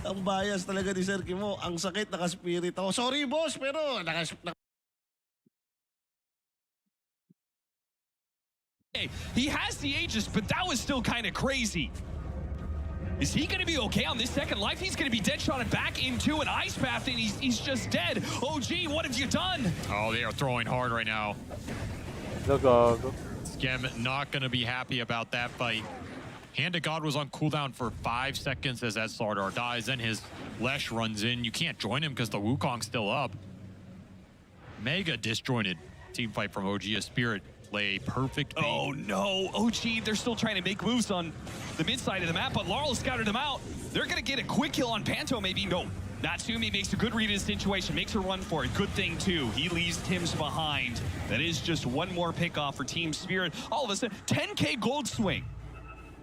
Ang bias talaga ni Sir Kimo. Ang sakit, nakaspirit ako. Sorry, boss, pero He has the Aegis, but that was still kind of crazy. Is he going to be okay on this second life? He's going to be dead shotted back into an ice path, and he's just dead. OG, what have you done? Oh, they are throwing hard right now. GOGO. Skem not going to be happy about that fight. Hand of God was on cooldown for 5 seconds as that Slardar dies. Then his Lesh runs in. You can't join him because the Wukong's still up. Mega disjointed team fight from OG. A Spirit lay a perfect bait. Oh no, OG, they're still trying to make moves on the mid side of the map, but Laurel scouted them out. They're going to get a quick kill on Panto, maybe. No, Natsumi makes a good read of the situation, makes a run for it. Good thing, too. He leaves Tim's behind. That is just one more pick off for Team Spirit. All of a sudden, 10K gold swing.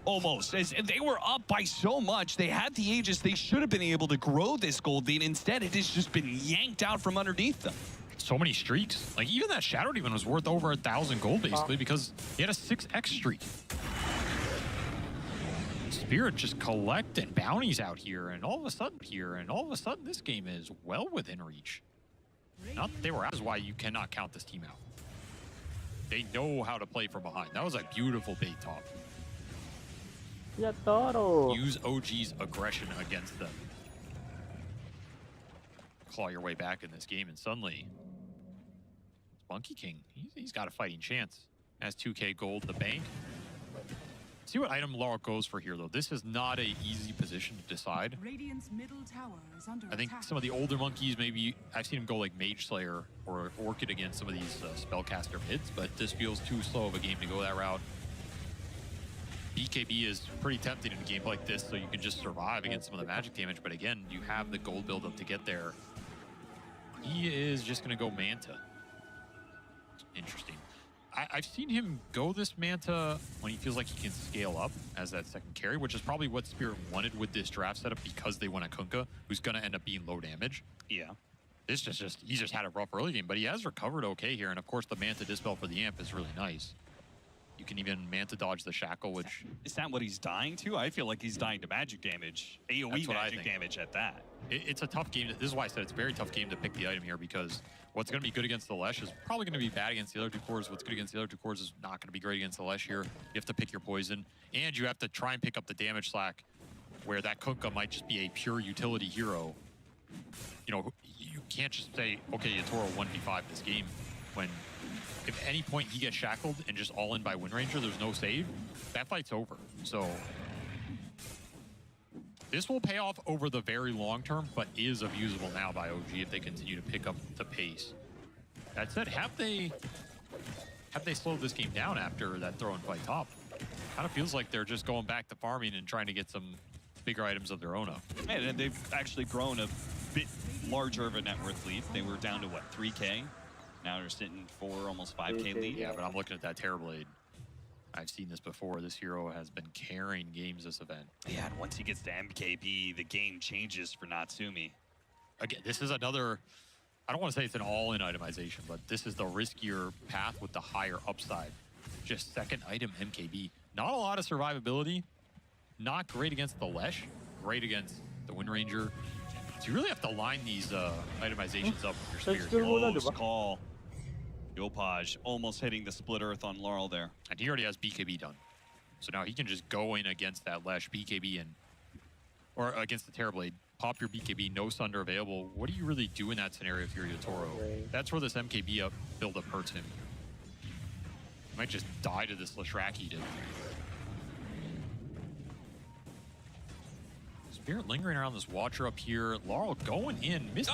Almost. As they were up by so much, they had the Aegis. They should have been able to grow this gold lead. Instead, it has just been yanked out from underneath them. So many streaks. Like, even that Shadow Demon was worth over 1,000 gold, basically, because he had a 6x streak. Spirit just collecting bounties out here, and all of a sudden this game is well within reach. Not that they were, that's why you cannot count this team out. They know how to play from behind. That was a beautiful bait top. Ya Toro. Use OG's aggression against them. Claw your way back in this game, and suddenly Monkey King, he's got a fighting chance. Has 2K gold in the bank. See what item Laurel goes for here, though. This is not an easy position to decide. Radiant's middle tower is under I think attack. some of the older monkeys, maybe I've seen him go like Mage Slayer or Orchid against some of these spellcaster mids, but this feels too slow of a game to go that route. BKB is pretty tempting in a game like this, so you can just survive against some of the magic damage, but again, you have the gold buildup to get there. He is just going to go Manta. Interesting. I've seen him go this Manta when he feels like he can scale up as that second carry, which is probably what Spirit wanted with this draft setup because they went a Kunkka, who's going to end up being low damage. Yeah. This just he just had a rough early game, but he has recovered okay here, and of course the Manta Dispel for the Amp is really nice. You can even Manta dodge the Shackle, which... Is that what he's dying to? I feel like he's dying to magic damage. AoE magic damage at that. It's a tough game. This is why I said it's a very tough game to pick the item here, because what's going to be good against the Lesh is probably going to be bad against the other two cores. What's good against the other two cores is not going to be great against the Lesh here. You have to pick your poison, and you have to try and pick up the damage slack, where that Kunkka might just be a pure utility hero. You know, you can't just say, okay, Yatoro 1v5 this game, when if at any point he gets shackled and just all in by Wind Ranger, there's no save, that fight's over. So this will pay off over the very long term, but is abusable now by OG if they continue to pick up the pace. That said, have they slowed this game down after that throw and fight top? Kind of feels like they're just going back to farming and trying to get some bigger items of their own up. And they've actually grown a bit larger of a net worth lead. They were down to what, 3K? Now they're sitting for almost 5K lead. Yeah, but I'm looking at that Terrorblade. I've seen this before. This hero has been carrying games this event. Yeah, and once he gets to MKB, the game changes for Natsumi. Again, this is another, I don't want to say it's an all-in itemization, but this is the riskier path with the higher upside. Just second item MKB. Not a lot of survivability. Not great against the Lesh. Great against the Wind Ranger. So you really have to line these itemizations up with your Spirit. Close call. Yopaj almost hitting the split earth on Laurel there. And he already has BKB done. So now he can just go in against that Lesh, BKB, or against the Terrorblade, pop your BKB, no Sunder available. What do you really do in that scenario if you're Yotoro? That's where this MKB build-up hurts him. He might just die to this Lashraki to... Spirit lingering around this Watcher up here. Laurel going in. Missed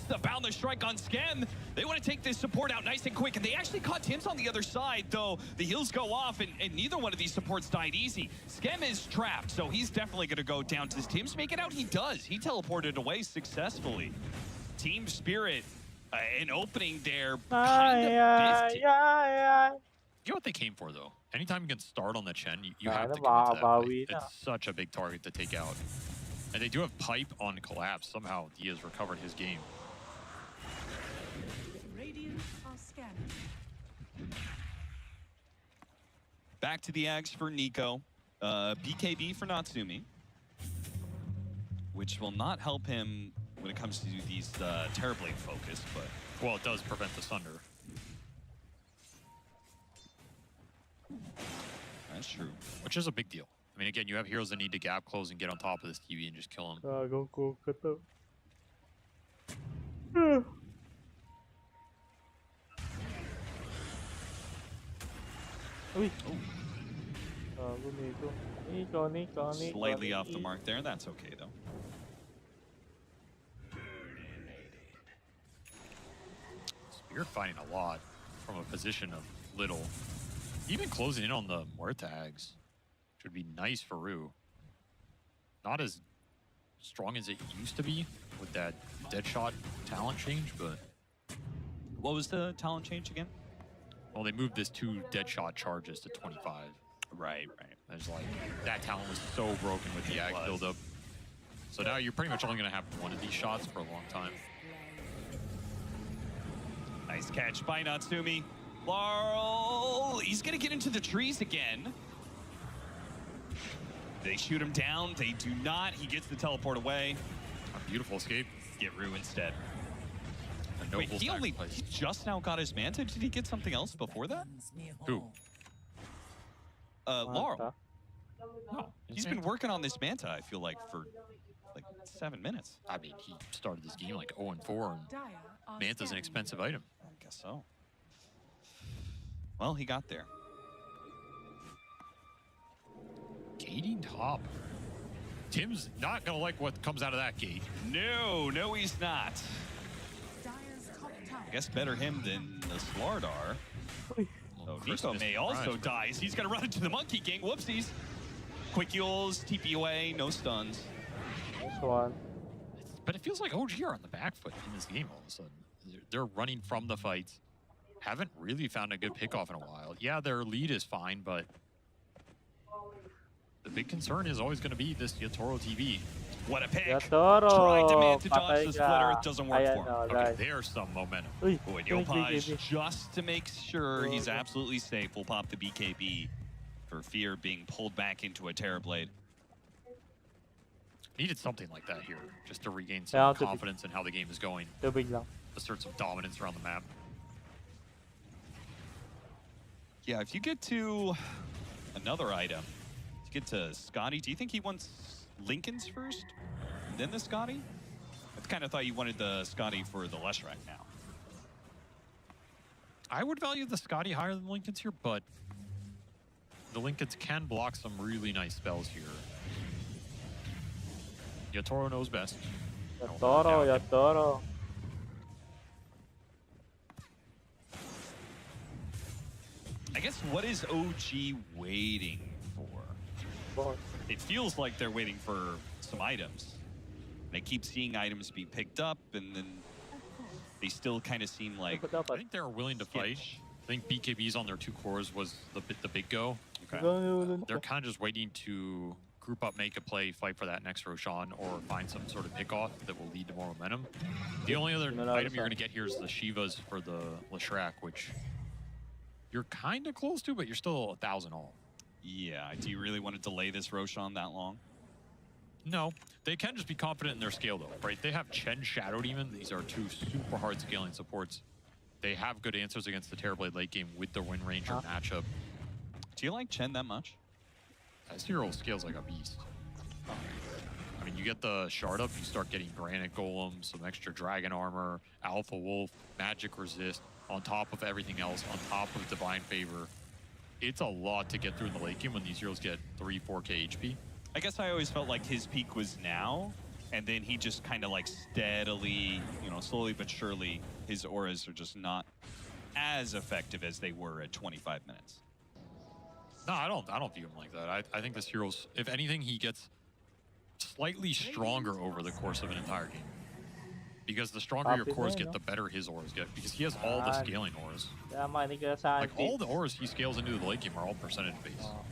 the boundless strike on Skem. They want to take this support out nice and quick, and they actually caught Tim's on the other side, though the heals go off, and neither one of these supports died easy. Skem is trapped, so he's definitely going to go down. Does Tim's make it out? He does. He teleported away successfully. Team Spirit, an opening there, kind of biffed. You know what they came for, though? Anytime you can start on the Chen, you have to commit to that fight. It's such a big target to take out. And they do have Pipe on Collapse. Somehow, Diaz recovered his game. Radiant are scanning. Back to the Ags for Nico. BKB for Natsumi. Which will not help him when it comes to these Terrorblade focus, but... Well, it does prevent the Sunder. That's true. Which is a big deal. I mean, again, you have heroes that need to gap close and get on top of this TV and just kill him. GOGO ketuk. Wih. Nico. Slightly off the mark there. That's okay, though. Spirit fighting a lot from a position of little. Even closing in on the Muertags, which would be nice for Rue. Not as strong as it used to be with that Deadshot talent change, but... What was the talent change again? Well, they moved this 2 Deadshot charges to 25. Right. There's like, that talent was so broken with the Ag buildup. So now you're pretty much only going to have one of these shots for a long time. Nice catch by Natsumi. Laurel, he's gonna get into the trees again. They shoot him down. They do not. He gets the teleport away. A beautiful escape. Get Rue instead. A Wait, noble he sacrifice. just now got his Manta. Did he get something else before that? Who? Laurel. No. He's been working on this Manta, I feel like, for like 7 minutes. I mean, he started this game like 0-4, and Dire are Manta's an scanning. expensive item. I guess so. Well, he got there. Gating top. Tim's not going to like what comes out of that gate. No, he's not. Dire's top tower. I guess better him than the Slardar. So Chris Nico missed may the also surprise, but- dies. He's gonna run into the Monkey King. Whoopsies. Quick heals, TP away, no stuns. This one. But it feels like OG are on the back foot in this game all of a sudden. They're running from the fights. Haven't really found a good pickoff in a while. Yeah, their lead is fine, but the big concern is always going to be this Yatoro TV. What a pick. Yatoro. Tried to man to dodge Patay the splitter. ka. It doesn't work Ayan for him. na, Okay, guys. there's some momentum. Uy, Oh, and give me, Yopaj, give me. just to make sure he's absolutely safe, will pop the BKB for fear of being pulled back into a Terrorblade. Needed something like that here, just to regain Yeah, some to be- confidence in how the game is going. Tubig lang. Assert some dominance around the map. Yeah, if you get to another item, if you get to Scotty, do you think he wants Lincoln's first, then the Scotty? I kind of thought you wanted the Scotty for the Leshrac now. I would value the Scotty higher than Lincoln's here, but the Lincolns can block some really nice spells here. Yatoro knows best. Yatoro. I guess what is OG waiting for? Boss. It feels like they're waiting for some items. They keep seeing items be picked up, and then they still kind of seem like... Ano ba I dapat? think they're willing to fight. skittish. I think BKBs on their 2 cores was the big go. Okay. They're kind of just waiting to group up, make a play, fight for that next Roshan, or find some sort of pickoff that will lead to more momentum. The only other item you're going to get here is the Shivas for the Leshrac, which you're kind of close to, but you're still 1,000 all. Yeah, do you really want to delay this Roshan that long? No, they can just be confident in their scale, though, right? They have Chen Shadow Demon. These are 2 super hard scaling supports. They have good answers against the Terrorblade late game with the Wind Ranger matchup. Do you like Chen that much? This hero scales like a beast. I mean, you get the shard up, you start getting Granite Golem, some extra Dragon Armor, Alpha Wolf, Magic Resist, on top of everything else, on top of Divine Favor. It's a lot to get through in the late game when these heroes get 3-4k HP. I guess I always felt like his peak was now, and then he just kind of like steadily, you know, slowly but surely, his auras are just not as effective as they were at 25 minutes. No, I don't view him like that. I think this hero's, if anything, he gets slightly stronger over the course of an entire game. Because the stronger your Copy cores that, get, no? the better his auras get. Because he has all the Ah. scaling auras. Kaya manig ka sa Like, auntie. all the auras he scales into the late game are all percentage based. Oh.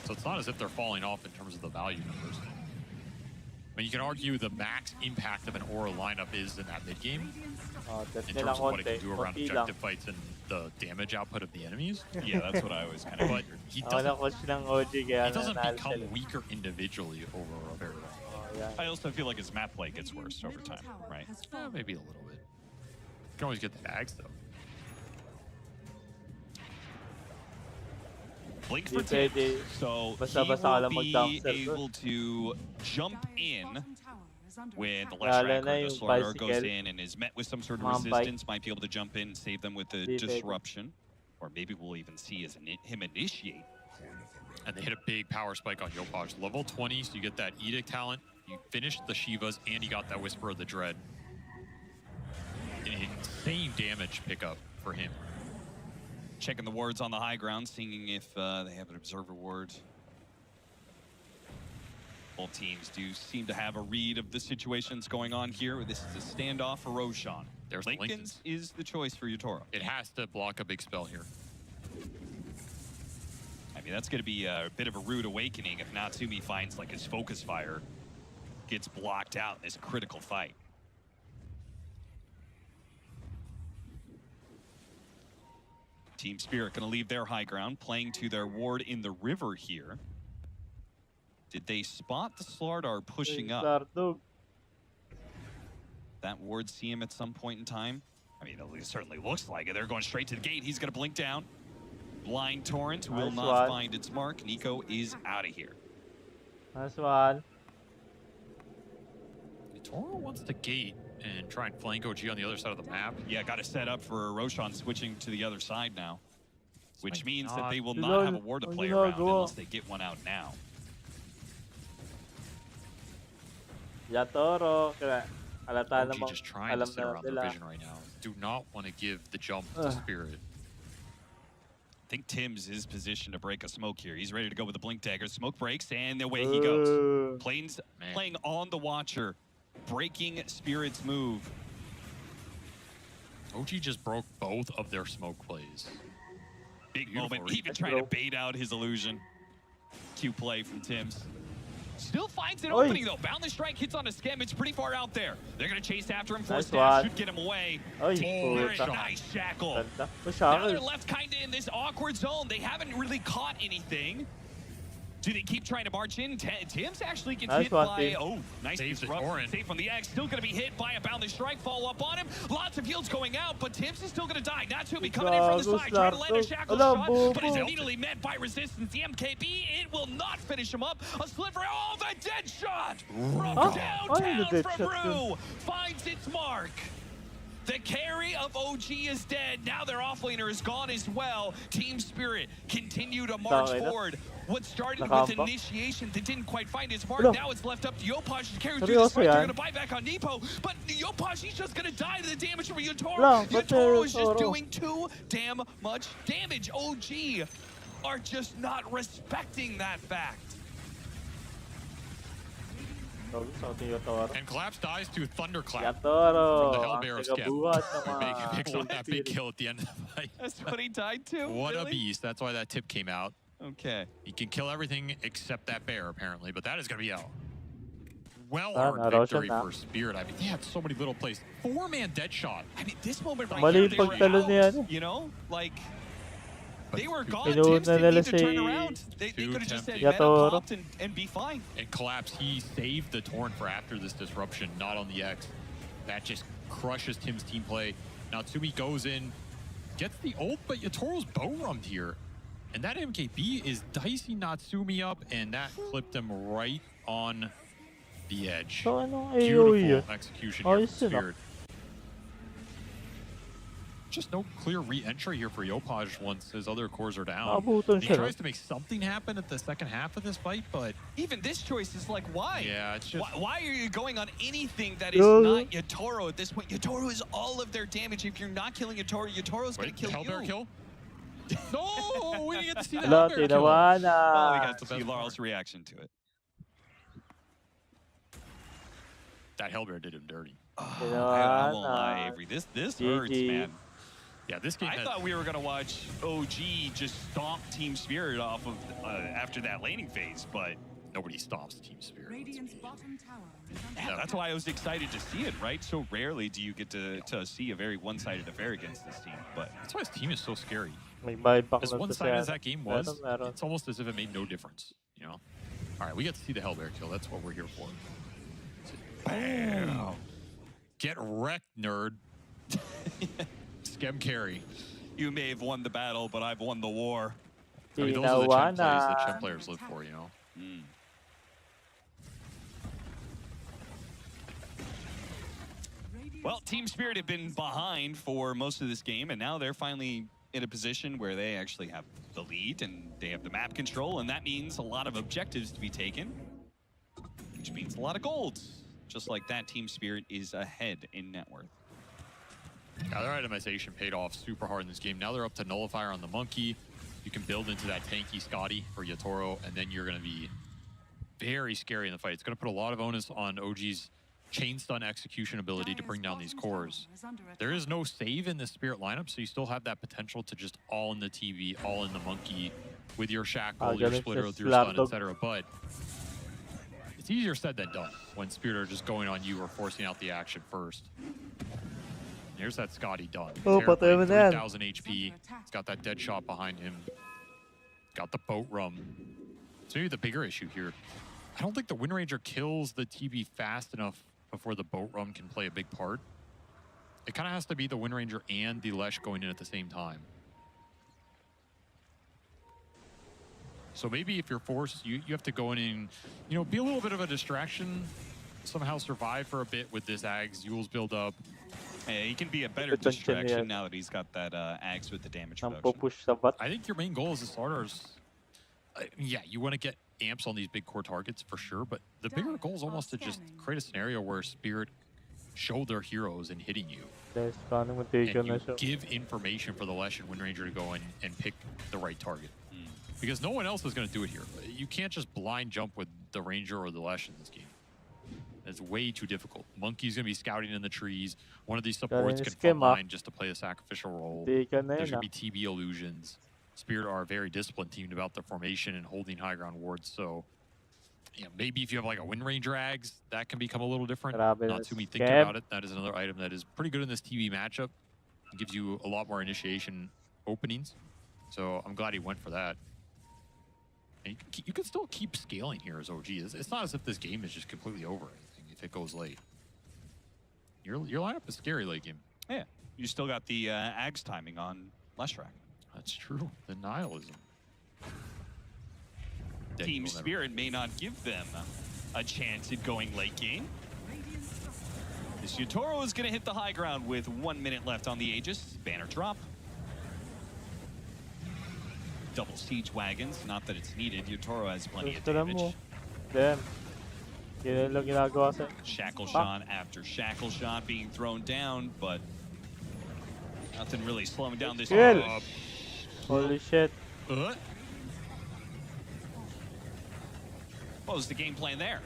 So it's not as if they're falling off in terms of the value numbers. I mean, you can argue the max impact of an aura lineup is in that mid game, Radiant structures Oh, test in nila terms of what it konti. can do around Konti lang. objective fights and the damage output of the enemies. Yeah, that's what I always kind of But figured. he Ako na doesn't, coach ng OG kaya he doesn't nanalo become sila. weaker individually over a very long time. Oh, yan. I also feel like his map play gets worse over time, right? Maybe a little bit. You can always get the bags though. Blink for Di Tims. pwede. So Basta-basta he lang will mag-down be sir doon. able to jump in when the Lalo last na ranker, the yung Slaughter goes bicycle. in and is met with some sort of Mga bike. resistance, might be able to jump in and save them with the Di pwede. disruption. Or maybe we'll even see him initiate. And they hit a big power spike on Yopaj. Level 20, so you get that Edict talent. You finished the Shivas, and you got that Whisper of the Dread. An insane damage pickup for him. Checking the wards on the high ground, seeing if they have an observer ward. Both teams do seem to have a read of the situations going on here. This is a standoff for Roshan. There's Lincoln's is the choice for Yotaro. It has to block a big spell here. I mean, that's going to be a bit of a rude awakening if Natsumi finds like his focus fire gets blocked out in this critical fight. Team Spirit going to leave their high ground, playing to their ward in the river here. Did they spot the Slardar pushing up? Slardog. That ward see him at some point in time? I mean, it certainly looks like it. They're going straight to the gate. He's going to blink down. Blind Torrent will Nice not one. find its mark. Nico is out of here. Nice one. Toro wants to gate and try and flank OG on the other side of the map. Yeah, got to set up for Roshan switching to the other side now. Which might means that not- they will You not know- have a ward to you play know, around go. unless they get one out now. Yatoro. Kaya halata OG namang just trying to alam sit na around their nila. vision right now. Do not want to give the jump to Ugh. Spirit. I think Tim's is positioned to break a smoke here. He's ready to go with the blink dagger. Smoke breaks, and away he goes. Plains Man. playing on the Watcher, breaking Spirit's move. OG just broke both of their smoke plays. Big Beautiful moment, read. even trying to bait out his illusion. Cute play from Tim's. Still finds an Oi. opening though. Boundless strike hits on a skem. It's pretty far out there. They're gonna chase after him. Force Nice dash one. should get him away. Oy, Spirit, puta. nice shackle. Ganda. Now they're Push left kind of in this awkward zone. They haven't really caught anything. Do they keep trying to march in? Tim's actually gets Nice hit one, by, Tim. oh, nice Saves the disrupt. Torrent. Save from the X. Still going to be hit by a boundless strike. Follow up on him. Lots of heals going out, but Tim's is still going to die. Natsumi coming in from the Gago, side, trying to land a Slardog. shackle Alam, shot, but is bobo. immediately met by resistance. The MKB, it will not finish him up. A sliver, oh, the dead shot from Huh? downtown Ay, the dead from shot Rue finds its mark. The carry of OG is dead. Now their offlaner is gone as well. Team Spirit continue to march Tangina. forward. What started with Nakamba. initiation that didn't quite find its mark. Hello. Now it's left up to Yopaj to carry through the Seryoso fight. They're yan? going to buy back on Nepo. But Yopaj, he's just going to die to the damage from Yotaro. Lang, ba't Yotaro is just Yotaro? doing too damn much damage. OG are just not respecting that fact. And Collapse dies to Thunderclap. Yatoro. From the Ang Hellbearer's tagabuhat gift. ng mga Picks up that big spirit. kill at the end of the fight. That's what he died to? What a Really? beast. That's why that tip came out. Okay. He can kill everything except that bear, apparently, but that is going to be a Ah, well-earned naro siya victory na. for Spirit. I mean, they had so many little plays. 4-man dead shot. I mean, this moment right Mali here, yung they were pagtalo niya, out, ano? you know? Like, they were gone. Pinuuna Tims didn't nila need to turn si around. They could have just said, Too man up, tempting. popped, and be fine. And Collapse, he saved the Torrent for after this disruption, not on the X. That just crushes Tim's team play. Natsumi goes in, gets the ult, but Yatoro's bow rummed here. And that MKB is dicing Natsumi up, and that clipped him right on the edge. So, anong AoE yun? Beautiful execution here Ayos from yun, ah. Spirit. Just no clear re-entry here for Yopaj once his other cores are down. Nakabutan He siya, tries no? to make something happen at the second half of this fight, but Even this choice is like, why? yeah, it's just... Why are you going on anything that is Yo. not Yotaro at this point? Yotaro is all of their damage. If you're not killing Yotaro, Yotoro's going Wait, to kill Hellbear you. kill? No, we didn't get to see the Wala, Hellbear kill. tinawa Oh, we na. got to see best Laurel's part. reaction to it. That Hellbear did him dirty. I won't lie, na. Avery. This GG. hurts, man. Yeah, this game I had- thought we were gonna watch OG just stomp Team Spirit off of after that laning phase, but nobody stops Team Spirit. Radiant's bottom tower is under Yeah, that's why I was excited to see it, right? So rarely do you get to see a very one-sided affair against this team. But That's why his team is so scary. May buyback As na to one-sided as siya. that game was, Meron. it's almost as if it made no difference, you know? All right, we get to see the Hellbear kill. That's what we're here for. Bam! Get wrecked, nerd. Schem carry. you may have won the battle, but I've won the war. I mean, those are the Chen plays that Tinawan Chen players live for, you know? Radiant's Well, Team Spirit have been behind for most of this game, and now they're finally in a position where they actually have the lead and they have the map control, and that means a lot of objectives to be taken, which means a lot of gold. Just like that, Team Spirit is ahead in net worth. Yeah, their itemization paid off super hard in this game. Now they're up to Nullifier on the Monkey. You can build into that tanky Scotty or Yatoro, and then you're going to be very scary in the fight. It's going to put a lot of onus on OG's chain stun execution ability to bring down these cores. There is no save in the Spirit lineup, so you still have that potential to just all in the TV, all in the Monkey with your Shackle, your galing Splitter, sa with your stun, slapdog. etc. But it's easier said than done when Spirit are just going on you or forcing out the action first. Here's that Scotty done. Oh, Terror patay mo Blade, na yan. 3,000 HP. He's got that dead shot behind him. Got the boat rum. It's maybe the bigger issue here. I don't think the Wind Ranger kills the TB fast enough before the boat rum can play a big part. It kind of has to be the Wind Ranger and the Lesh going in at the same time. So maybe if you're forced, you have to go in and, you know, be a little bit of a distraction. Somehow survive for a bit with this Ags. Yules build up. Yeah, he can be a better Ito, tension distraction yan. now that he's got that Axe with the damage Nang reduction. pupush sa bot. I think your main goal as a starter is, yeah, you want to get amps on these big core targets for sure, but the bigger goal is almost to just create a scenario where Spirit show their heroes in hitting you. Guys, paano mo And taken na you siya? give information for the Lesh and Wind Ranger to go in and pick the right target. Because no one else is going to do it here. You can't just blind jump with the Ranger or the Lesh in this game. It's way too difficult. Monkey's going to be scouting in the trees. One of these supports can schema. frontline just to play a sacrificial role. Taken na There's yun going to be TB illusions. Spirit are a very disciplined team about their formation and holding high ground wards. So, yeah, maybe if you have like a Wind Ranger Ags, that can become a little different. Grabe Not na too me thinking scam. about it. That is another item that is pretty good in this TV matchup. It gives you a lot more initiation openings. So I'm glad he went for that. And you can still keep scaling here as OG. It's not as if this game is just completely over or anything if it goes late. Your lineup is scary late game. Yeah, you still got the Axe timing on Leshrac. That's true. The nihilism. Dead Team people never- Spirit may not give them a chance at going late game. This Yatoro is going to hit the high ground with 1 minute left on the Aegis. Banner drop. Double siege wagons. Not that it's needed. Yatoro has plenty of Gusto lang mo. damage. Then, yun lang ginagawa sa... Shackle shot after shackle shot being thrown down, but nothing really slowing down this. Kill. Holy shit. What was the game plan there?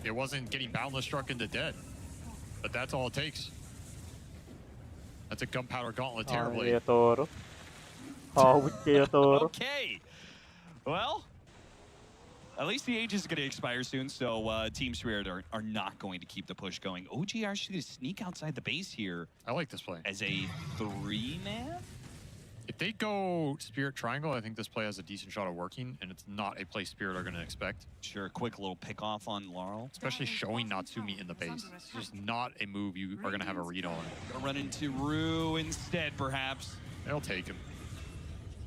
It wasn't getting Boundless struck into dead. But that's all it takes. That's a Gunpowder Gauntlet Oh, Terrorblade. kaya Toro. Hawit kaya Toro. Okay. Well, at least the age is going to expire soon, so Team Spirit are not going to keep the push going. OG actually going to sneak outside the base here I like this play. as a 3-man. If they go Spirit Triangle, I think this play has a decent shot of working, and it's not a play Spirit are going to expect. Sure, quick little pick off on Laurel. Especially showing Natsumi in the base. It's just not a move you are going to have a read on. Gonna run into Rue instead, perhaps. They'll take him.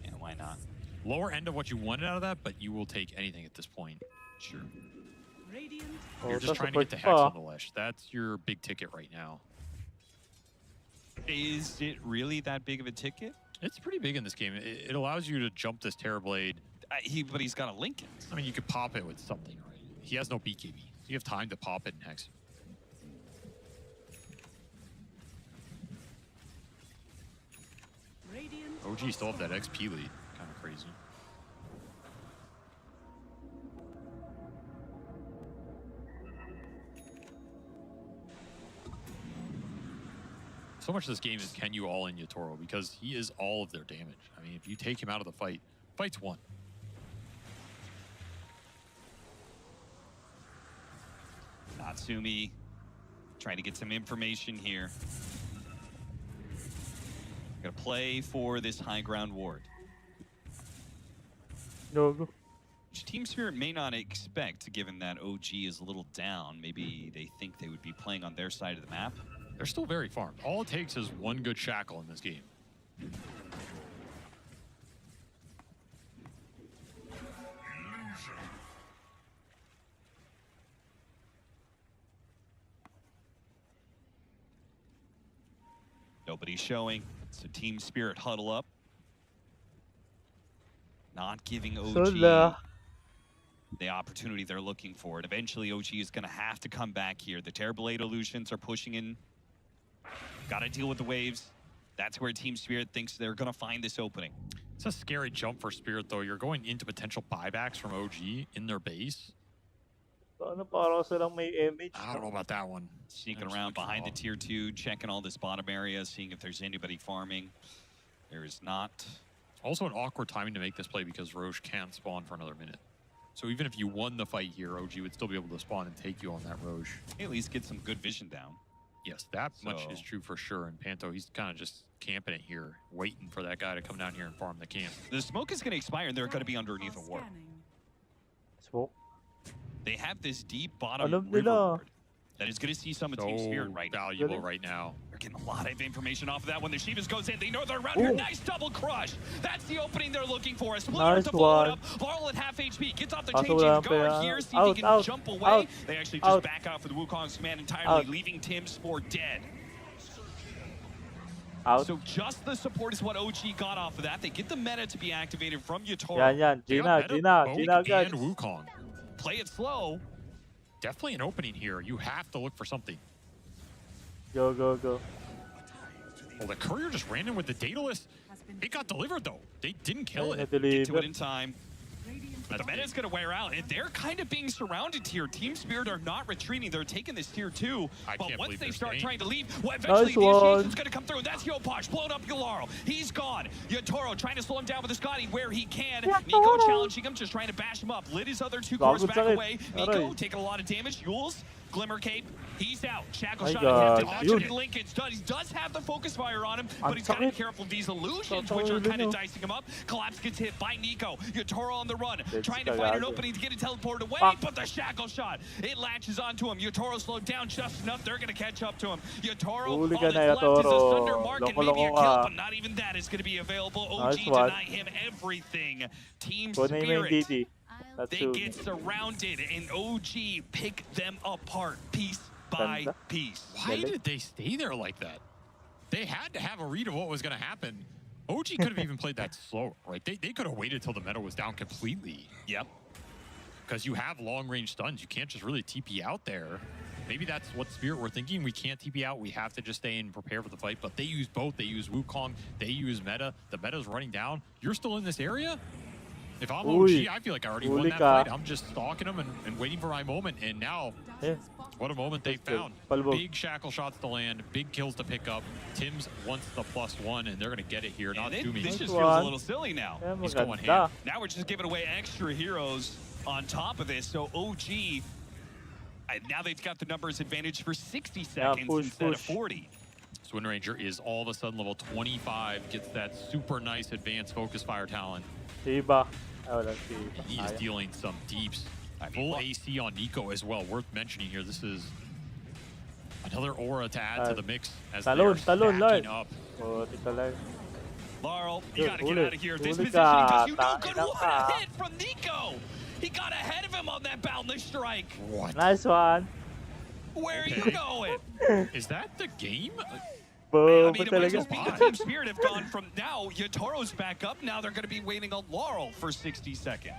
Yeah, why not? Lower end of what you wanted out of that, but you will take anything at this point. Sure. You're Oh, just trying to get the support Hex pa. on the Lesh. That's your big ticket right now. Is it really that big of a ticket? It's pretty big in this game. It allows you to jump this Terrorblade. But he's got a Lincoln. I mean, you could pop it with something, right? He has no BKB. So you have time to pop it and Hex. OG still have that XP lead. Kind of crazy. So much of this game is can you all in Yatoro because he is all of their damage. I mean, if you take him out of the fight, fight's won. Natsumi trying to get some information here. Gonna play for this high ground ward. GOGO. Which Team Spirit may not expect, given that OG is a little down. Maybe they think they would be playing on their side of the map. They're still very farmed. All it takes is one good shackle in this game. Nobody's showing. So Team Spirit huddle up. Not giving OG Sula. the opportunity they're looking for. And eventually OG is going to have to come back here. The Terrorblade illusions are pushing in. Got to deal with the waves. That's where Team Spirit thinks they're going to find this opening. It's a scary jump for Spirit, though. You're going into potential buybacks from OG in their base. Ano parang silang may image. I don't know about that one. Sneaking They're just around looking behind the off. tier 2, checking all this bottom area, seeing if there's anybody farming. There is not. Also an awkward timing to make this play because Roche can't spawn for another minute. So even if you won the fight here, OG would still be able to spawn and take you on that Roche. At least get some good vision down. Yes, that much So- is true for sure. And Panto, he's kind of just camping it here, waiting for that guy to come down here and farm the camp. The smoke is going to expire and they're going to be underneath a ward. Smoke. They have this deep bottom Alam river nila. ward that is going to see some of Team So Spirit right now. valuable Really? right now. They're getting a lot of information off of that when the Shivas goes in. They know they're around here. Ooh. Nice double crush. That's the opening they're looking for. A splitter Nice to follow it one. up. Laurel at half HP. Gets off the Kaso changing wala guard pa here. yan. See if he Out, can out, jump away. out, They actually just out. back out for the Wukong's command entirely, Out. leaving Tim Spore dead. Out. So just the support is what OG got off of that. They get the meta to be activated from Yatoro. Yan. They got Gina. Meta, Gina Boak, agad. and Wukong. Play it slow. Definitely an opening here. You have to look for something. Go. Well, the courier just ran in with the Daedalus. It got delivered, though. They didn't kill Ay, it. Get to it na-deliver. in time. But the meta is going to wear out, and they're kind of being surrounded here. Team Spirit are not retreating. They're taking this tier 2. I But can't once believe they they're start staying. trying to leave, well, eventually Nice the one. initiation's going to come through. That's Yoposh, blown up Yolaro. He's gone. Yatoro trying to slow him down with the Scotty where he can. Nico challenging him, just trying to bash him up. Lit his other 2 cores Gago back sakit. away. Nico Aray. taking a lot of damage. Yules, Glimmer Cape, he's out. Shackle My shot God, attempted. yun. Watching Lincoln he does have the focus fire on him, Ang but he's got to be sakit. careful of these illusions, Sa which are ulo kind of nyo. dicing him up. Collapse gets hit by Nico. Yatoro on the run, Let's trying to go, find an guys. opening to get it teleported away, Fuck. but the shackle shot, it latches onto him. Yatoro slowed down just enough. They're going to catch up to him. Yatoro, all Huli ka that's na, left is a Yatoro. thunder mark and maybe a Loko-loko kill, ka. but not even that is going to be available. Nice OG one. deny him everything. Team Kunin mo yung Spirit, DD. That's they two. get surrounded, and OG pick them apart piece by Ganda. piece. Why did they stay there like that? They had to have a read of what was going to happen. OG could have even played that slow, right? They could have waited till the meta was down completely. Yep. Because you have long-range stuns. You can't just really TP out there. Maybe that's what Spirit were thinking. We can't TP out. We have to just stay and prepare for the fight. But they use both. They use Wukong. They use meta. The meta's running down. You're still in this area? If I'm Uy. OG, I feel like I already won Huli that ka. fight. I'm just stalking them and waiting for my moment. And now, Yeah. what a moment they That's good. found. Palbo. Big shackle shots to land. Big kills to pick up. Tim's wants the +1, and they're going to get it here. And Not this Doomy. just Nice feels a one. little silly now. Yeah, He's going maganda. Now we're just giving away extra heroes on top of this. So OG, now they've got the numbers advantage for 60 seconds push, instead push. of 40. Swin Ranger is all of a sudden level 25, gets that super nice advanced focus fire talent. Shiba. Ah, walang Shiba. He is Ayaw. dealing some deeps. Full AC on Nico as well. Worth mentioning here. This is another aura to add to the mix as they're Talon, stacking Lord. up. Oh, tika lang. Laurel, you Good, got to get huli. out of here. This Huli position, ka, because you know tangina good what ka. a hit from Nico. He got ahead of him on that boundless strike. What? Nice one. Where are you Okay. going? Is that the game? I Boom. mean, it might just be the Team Spirit have gone from now. Yatoro's back up. Now they're going to be waiting on Laurel for 60 seconds.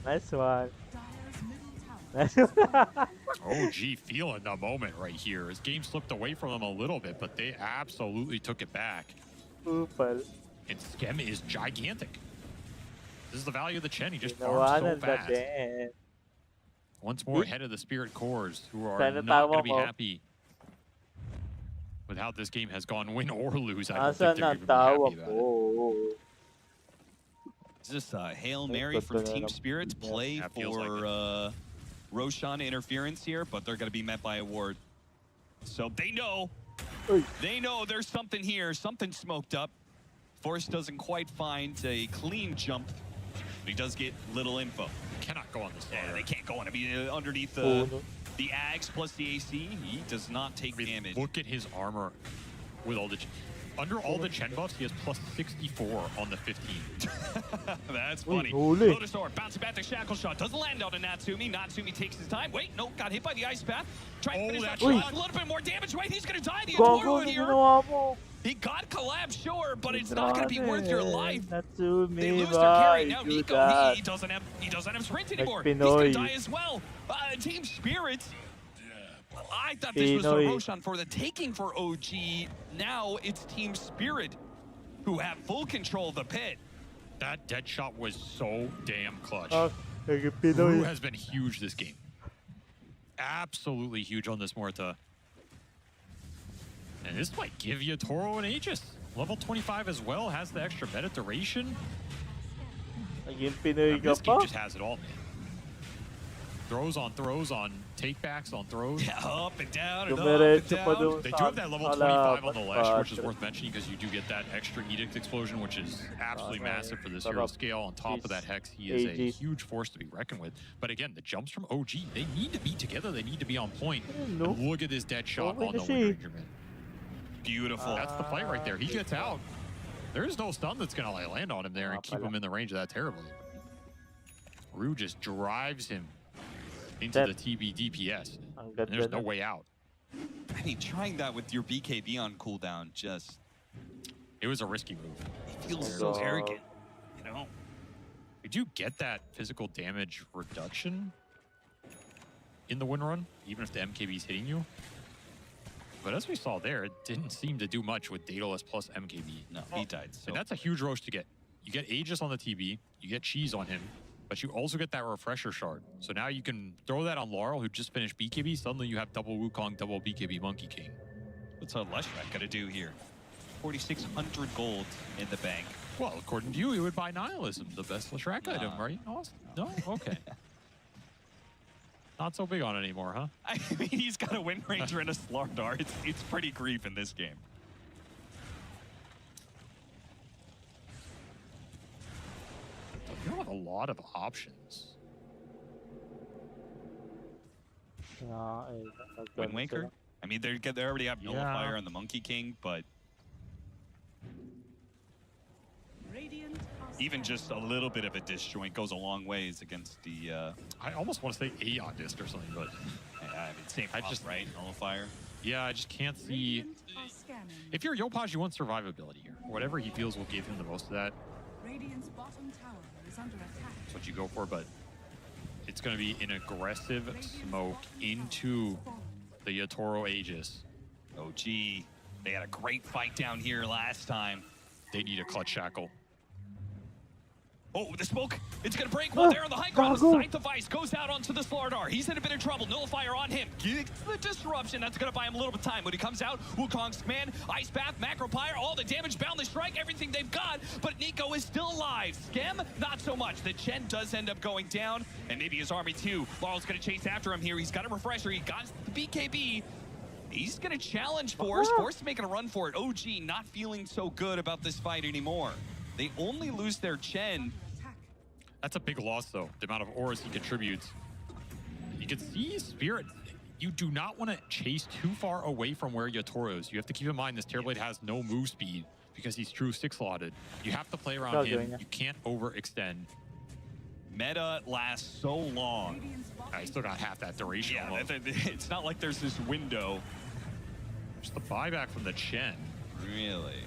Nice one. Dyer's middle tower Nice one. OG feeling the moment right here. His game slipped away from them a little bit, but they absolutely took it back. Upal. And Skem is gigantic. This is the value of the Chen. He just farms so Ginawanan na fast. din. Once more ahead of the Spirit cores, who are Sana not going tawa to be mo. happy with how this game has gone. Win or lose, I don't Asa think they're na even be happy tawa about it. ko? Is this a Hail Mary from Good Team na- Spirit to play That feels like for Roshan interference here, but they're going to be met by a ward. So they know. Oi. They know there's something here, something smoked up. Force doesn't quite find a clean jump, but he does get little info. Cannot go on this. Yeah, they can't go on. I mean, underneath Oh, the Ags plus the AC, he does not take damage. Look at his armor with all the... Under all the Chen buffs, he has plus 64 on the 15. That's funny. holy. Lotus Orb bouncing back the shackle shot. Doesn't land on a Natsumi. Natsumi takes his time. Wait, no, got hit by the ice path. Trying to finish that that's shot. A little bit more damage. Wait, he's gonna die. The Gogo Atoro na here. ginawa mo. He got collapsed, sure, but it's not gonna be worth your life. Natsumi, They lose their ba? carry. You Now do Nico, that. he doesn't have sprint anymore. Like He's gonna Pinoy. die as well. Team Spirit. I thought this was a Pinoy. Roshan for the taking for OG. Now it's Team Spirit who have full control of the pit. That dead shot was so damn clutch. Ah, like a Rue Pinoy. has been huge this game. Absolutely huge on this Morta. And this might give you Toro and Aegis. Level 25 as well, has the extra meta duration. Naging Pinoy ka This game pa? just has it all, man. Throws on takebacks on throws. Yeah, up and down and up and Dumiretso pa down. doon They sa do have that level sa 25 on the laban, Lesh, which is Patrick. worth mentioning because you do get that extra Edict explosion, which is absolutely Okay. massive for this Sarap. hero scale. On top of that Hex, he is a AG. huge force to be reckoned with. But again, the jumps from OG, they need to be together. They need to be on point. No. And look at this dead shot Okay on the na Wind siya eh. Ranger, man. Beautiful. That's the fight right there. He gets out. There's no stun that's going to like land on him there and keep pala. him in the range of that terribly. Rue just drives him into That- the TB DPS. Ang And ganda there's no na. way out. I mean, trying that with your BKB on cooldown just It was a risky move. feels Oh so God. arrogant, you know? Did you get that physical damage reduction in the win run, even if the MKB is hitting you? But as we saw there, it didn't seem to do much with Daedalus plus MKB. No, he died. So And that's a huge roast to get. You get Aegis on the TB, you get Cheese on him, but you also get that Refresher Shard. So now you can throw that on Laurel, who just finished BKB. Suddenly you have double Wukong, double BKB Monkey King. what's our Leshrac gonna do here? 4,600 gold in the bank. Well, according to you, you would buy Nihilism, the best Leshrac item, right? No? Okay. Not so big on it anymore, huh? I mean, he's got a Wind Ranger and a Slardar. It's pretty grief in this game. You don't have a lot of options. Ah, eh, Wind nagganda Waker? sila. I mean, they already have Yeah. Nullifier and the Monkey King, but Radiant are even scanning. just a little bit of a disjoint goes a long ways against the, I almost want to say Aeon Disc or something, but I mean, same I prop, just- right? Nullifier. yeah, I just can't see. Radiant are scanning. If you're Yopaj, you want survivability here. Whatever he feels will give him the most of that. Radiant's bottom tower is under attack. That's what you go for, but it's going to be an aggressive smoke into the Yatoro Aegis. Oh, gee. They had a great fight down here last time. They need a clutch shackle. Oh, the smoke, it's gonna break while they're on the high ground. The Gago. Scythe of Ice goes out onto the Slardar. He's in a bit of trouble. Nullifier on him. Gets the disruption. That's gonna buy him a little bit of time. When he comes out, Wukong's command, Ice Path, Macro Pyre, all the damage, Boundless Strike, everything they've got. But Nico is still alive. Skem, not so much. The Chen does end up going down, and maybe his army too. Laurel's gonna chase after him here. He's got a refresher. He got the BKB. He's gonna challenge Force. Force making a run for it. OG not feeling so good about this fight anymore. They only lose their Chen. Under attack. That's a big loss, though, the amount of auras he contributes. You can see Spirit. You do not want to chase too far away from where Yatoro is. You have to keep in mind this Terrorblade has no move speed because he's true 6-slotted. You have to play around Not him. doing it. You can't overextend. Meta lasts so long. Radiant's bottom I still got half that duration. Yeah, alone. it's not like there's this window. Just the buyback from the Chen. Really.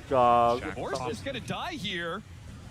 Gago. Force is gonna die here.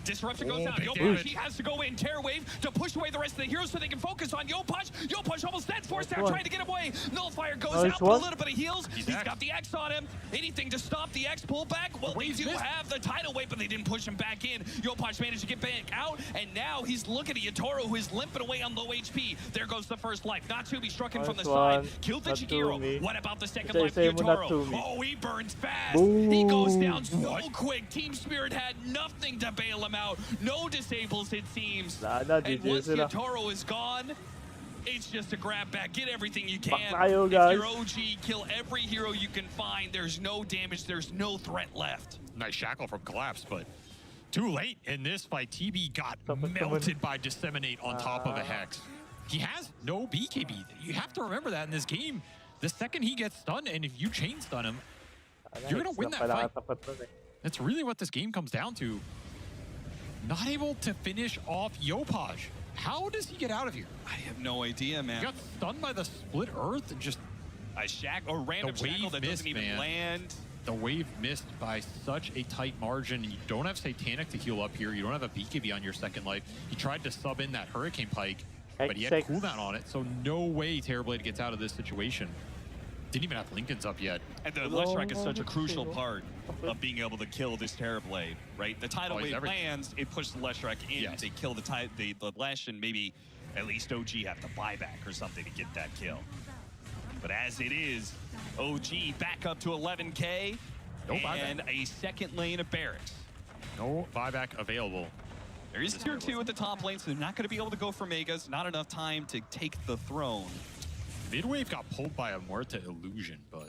Disruption goes Oh, out. big Yopaj, damage. he has to go in. Terror Wave to push away the rest of the heroes so they can focus on Yopaj. Yopaj almost dead. Force now one. trying to get away. Nullifier goes Nice out, but a one. little bit of heals. He's He's X. got the X on him. Anything to stop the X pullback? Well, they wave's do missed. have the tidal wave, but they didn't push him back in. Yopaj managed to get back out, and now he's looking at Yatoro, who is limping away on low HP. There goes the first life. Natsumi struck him from the Nice side. one. Killed the Natsumi. Chigiro. What about the second Say- life say for mo Yatoro? Natsumi. Oh, he burns fast. He goes Boom. down so quick. Team Spirit had nothing to bail him them out. No disables, it seems. Nah, And GG once sila. Yotaro is gone, it's just a grab back. Get everything you can. Back tayo, If guys. you're OG, kill every hero you can find. There's no damage. There's no threat left. Nice shackle from Collapse, but too late in this fight. TB got Someone- melted by Disseminate on top of a Hex. He has no BKB. You have to remember that in this game. The second he gets stunned, and if you chain stun him, you're gonna win that fight. That's really what this game comes down to. Not able to finish off Yopaj. How does he get out of here? I have no idea, He man. got stunned by the split earth and just A random The wave shackle that missed, doesn't even man. land. the wave missed by such a tight margin. You don't have Satanic to heal up here. You don't have a BKB on your second life. He tried to sub in that Hurricane Pike, but he had X6. cooldown on it, so no way Terrorblade gets out of this situation. Didn't even have Lincoln's up yet. And the Ledge Strike is such a crucial part of being able to kill this Terrorblade, right? The tidal Oh, he's wave everything. lands, it pushes the Ledge Strike in, Yes. they kill the Lash, and maybe at least OG have to buy back or something to get that kill. But as it is, OG back up to 11K, No buyback. and a second lane of Barracks. No buyback available. There is tier 2 at the top lane, so they're not going to be able to go for Megas. Not enough time to take the throne. Mid-wave got pulled by a Muerta illusion, but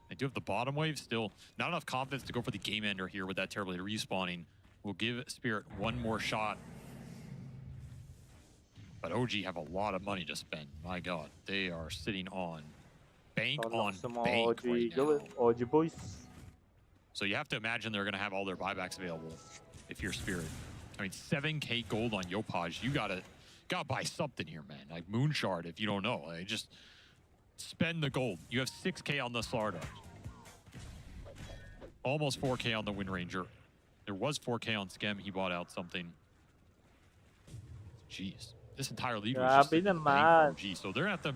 they do have the bottom wave still. Not enough confidence to go for the game ender here with that Terrorblade respawning. We'll give Spirit one more shot. But OG have a lot of money to spend. My God, they are sitting on bank on bank right now. OG boys. So you have to imagine they're going to have all their buybacks available if you're Spirit. I mean, 7K gold on Yopaj. You gotta buy something here, man. Like Moonshard, if you don't know. Like, just spend the gold. You have 6K on the Slarda. Almost 4K on the Wind Ranger. There was 4K on Skem. He bought out something. Jeez. This entire league was just Grabe a bank naman. for OG. So they're going to have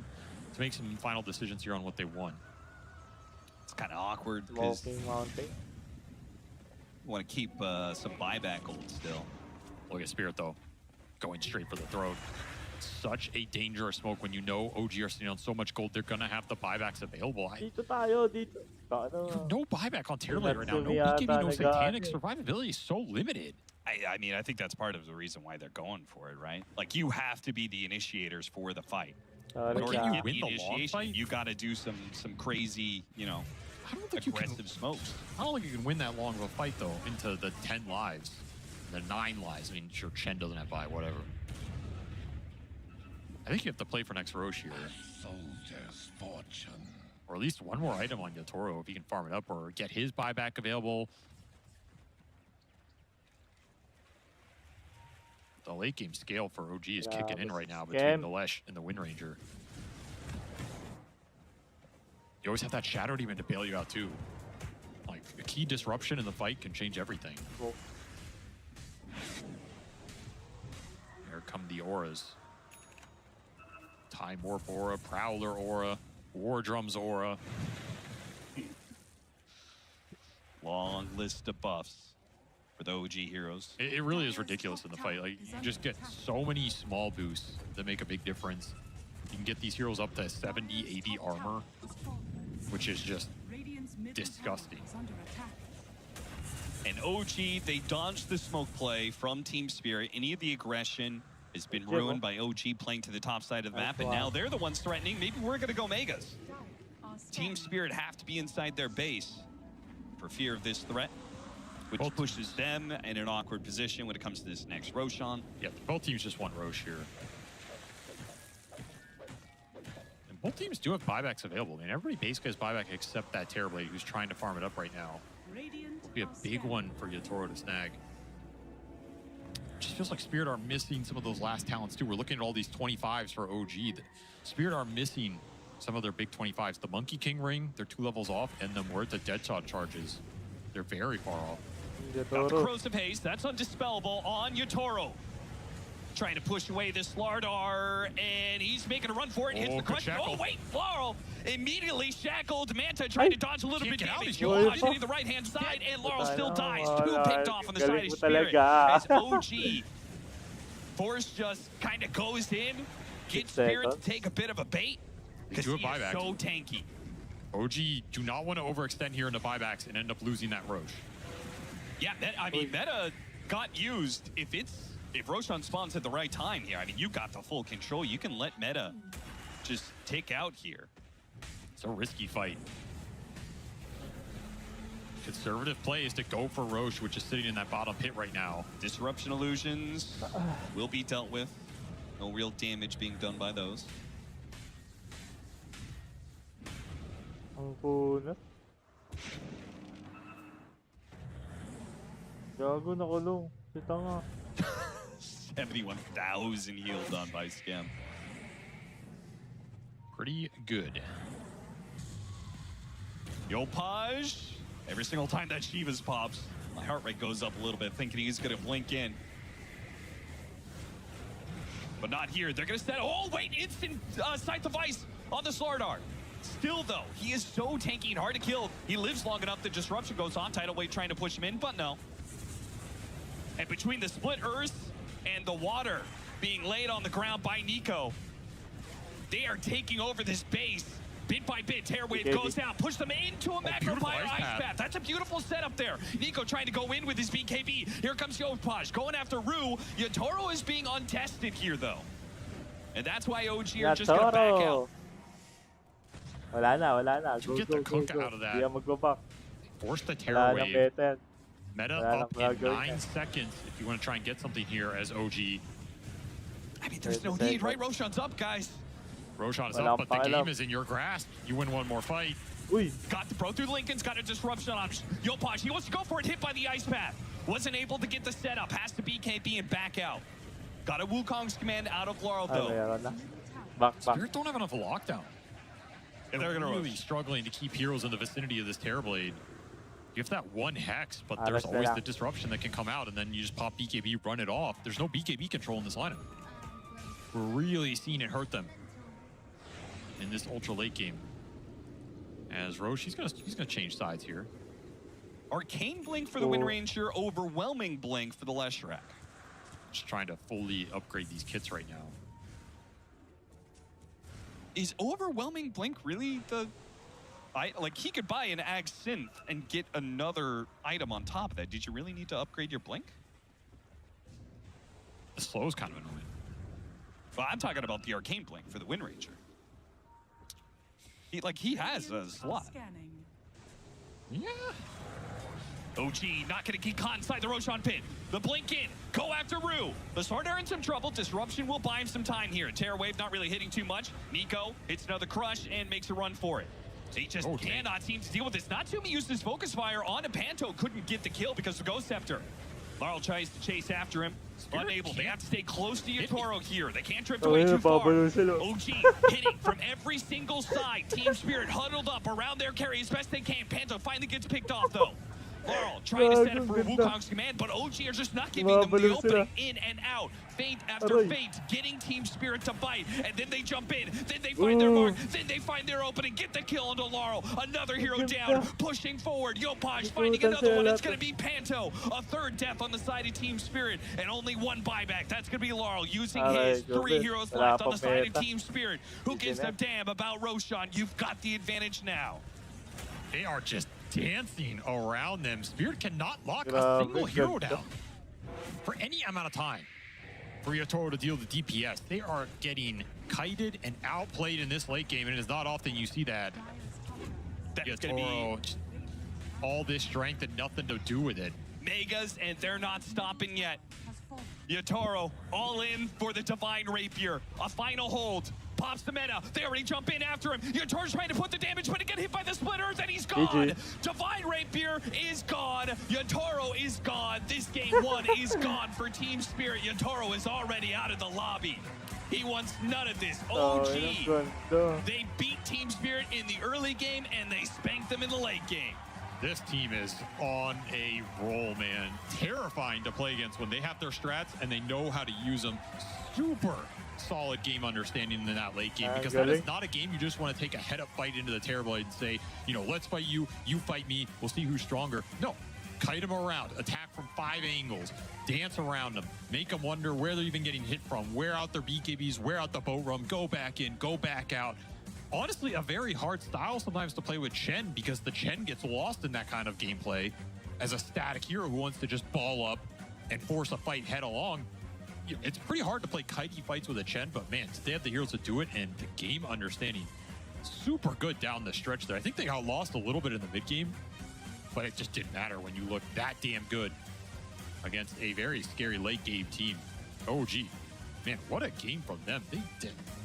to make some final decisions here on what they want. It's kind of awkward because Smoking mountain. you want to keep some buyback gold still. Look at Spirit, though. Going straight for the throat. Such a dangerous smoke when you know OG are sitting on so much gold. They're going to have the buybacks available. Dito tayo, dito. You have no buyback on Terrorblade right now. No Natsumi BKB, no yata Satanic. nag-ano eh. Survivability is so limited. I mean, I think that's part of the reason why they're going for it, right? Like, you have to be the initiators for the fight. In order Can to you get win the the long initiation, fight? you got to do some crazy, you know, I don't think you can. aggressive smokes. I don't think you can win that long of a fight though. Into the 10 lives, the 9 lives. I mean, sure, Chen doesn't have buy, whatever. I think you have to play for next Roche here, Soldier's fortune. or at least one more item on Yotaro if he can farm it up, or get his buyback available. The late game scale for OG is Yeah, kicking in this right now is between scam. the Lesh and the Wind Ranger. You always have that Shadow Demon to bail you out too. Like, a key disruption in the fight can change everything. Well, Here come the auras. Time Warp aura, Prowler aura, War Drums aura. Long list of buffs for the OG heroes. It really is ridiculous in the fight. Like, you just get so many small boosts that make a big difference. You can get these heroes up to 70, 80 armor, which is just Radiant's middle disgusting. tower is under attack. And OG, they dodged the smoke play from Team Spirit. Any of the aggression has been ruined by OG playing to the top side of the map, and now they're the ones threatening. Maybe we're going to go Megas. Team Spirit have to be inside their base for fear of this threat, which Both pushes them in an awkward position when it comes to this next Roshan. Yeah, both teams just want Roche here. And both teams do have buybacks available. I mean, everybody basically has buyback except that Terrorblade who's trying to farm it up right now. Radiant Be a are big scanning. one for Yotaro to snag. Just feels like Spirit are missing some of those last talents too. We're looking at all these 25s for OG. Spirit are missing some of their big 25s. The Monkey King ring, they're 2 levels off, and the Muerta Deadshot charges. They're very far off. Got the Yotaro. Corrosive Haze, that's undispellable on Yotaro. Trying to push away this Slardar, and he's making a run for it. Hits Oh, the good crush. shackle. Oh, wait, Laurel immediately shackled. Manta trying to dodge a little Can't bit get out, damage. he's Yopaj going. hitting the right-hand side, and Laurel still dies. Wala, 2 picked off on the galing side of mo Spirit. talaga. As OG, Force just kind of goes in, gets 6 Spirit to seconds. take a bit of a bait, because do he a is buyback. so tanky. OG do not want to overextend here in the buybacks and end up losing that Roche. Yeah, I mean, Meta got used. If Roshan spawns at the right time here, I mean, you got the full control. You can let meta just take out here. It's a risky fight. Conservative play is to go for Roche, which is sitting in that bottom pit right now. Disruption illusions will be dealt with. No real damage being done by those. Ang punat. Gago, nakulong. Si tanga. 71,000 heal done by Scam. Pretty good. Yopaj, every single time that Shivas pops, my heart rate goes up a little bit, thinking he's gonna blink in. But not here. They're gonna set. Oh wait, instant sight device on the Slardar. Still though, he is so tanky and hard to kill. He lives long enough that disruption goes on. Tidal Wave trying to push him in, but no. And between the split earth and the water being laid on the ground by Nico, they are taking over this base. Bit by bit, Tearwave goes down, push them into a Magnifier Ice Path. That's a beautiful setup there. Nico trying to go in with his BKB. Here comes Yopaj going after Rue. Yatoro is being untested here, though. And that's why OG are just going to back out. Wala na. To get the cook out of that. Hindi magbaback. Force the Wala Terror nang Wave. better. Meta Wala up nang in gagawin 9 seconds if you want to try and get something here as OG. I mean, there's no need, right? Roshan's up, guys. Roshan is Wala up, but the akong game pakialam. is in your grasp. You win one more fight. Uy! Got the bro through Lincoln's got a disruption on Yopaj. He wants to go for it, hit by the Ice Path. Wasn't able to get the setup. Has to BKB and back out. Got a Wukong's command out of Laurel, Ay, though. meron na. Back. Spirit don't have enough lockdown. And they're gonna really rush. struggling to keep heroes in the vicinity of this Terrorblade. You have that one hex, but Alas there's na always lang. the disruption that can come out, and then you just pop BKB, run it off. There's no BKB control in this lineup. We're really seeing it hurt them in this ultra late game. As Roche, he's gonna change sides here. Arcane Blink for the Wind Ranger, overwhelming Blink for the Leshrac. Just trying to fully upgrade these kits right now. Is overwhelming Blink really the... like, he could buy an Ag Synth and get another item on top of that. Did you really need to upgrade your Blink? The slow is kind of annoying. Well, I'm talking about the Arcane Blink for the Wind Ranger. He has a slot. Scanning. Yeah. OG not going to get caught inside the Roshan pit. The blink in. Go after Rue. The Sword are in some trouble. Disruption will buy him some time here. Terror Wave not really hitting too much. Nico hits another crush and makes a run for it. He just cannot seem to deal with this. Natsumi used his focus fire on a Panto. Couldn't get the kill because of Ghost Scepter. Laurel tries to chase after him. Unable. They have to stay close to Yatoro here. They can't drift away too far. OG hitting from every single side. Team Spirit huddled up around their carry as best they can. Panto finally gets picked off though. Laurel trying to set up for Wukong's command, but OG are just not giving them the opening in and out. Feint after feint, getting Team Spirit to bite, and then they jump in, then they find their mark, then they find their opening, get the kill onto Laurel. Another hero down, pushing forward. Yopaj finding another one. It's going to be Panto. A third death on the side of Team Spirit, and only one buyback. That's going to be Laurel using his 3 heroes left on the side of Team Spirit. Who gives a damn about Roshan? You've got the advantage now. They are just dancing around them. Spirit cannot lock a single hero down for any amount of time for Yatoro to deal the DPS. They are getting kited and outplayed in this late game, and it's not often you see that. That's going to Yatoro, be all this strength and nothing to do with it. Megas, and they're not stopping yet. Has fallen. Yatoro all in for the Divine Rapier. A final hold. Pops the meta. They already jump in after him. Yatoro's trying to put the damage, but he get hit by the split earth, and he's gone. Divine Rapier is gone. Yatoro is gone. This game 1 is gone for Team Spirit. Yatoro is already out of the lobby. He wants none of this. OG. They beat Team Spirit in the early game, and they spanked them in the late game. This team is on a roll, man. Terrifying to play against when they have their strats and they know how to use them. Super solid game understanding in that late game, because that is not a game you just want to take a head-up fight into the Terrorblade and say, you know, let's fight you, you fight me, we'll see who's stronger. No, kite them around, attack from 5 angles, dance around them, make them wonder where they're even getting hit from, wear out their BKBs, wear out the boat rum, go back in, go back out. Honestly, a very hard style sometimes to play with Chen, because the Chen gets lost in that kind of gameplay as a static hero who wants to just ball up, and force a fight head along. It's pretty hard to play kitey fights with a Chen, but man, they have the heroes to do it, and the game understanding super good down the stretch there. I think they got lost a little bit in the mid game, but it just didn't matter when you look that damn good against a very scary late game team. OG, man, what a game from them. They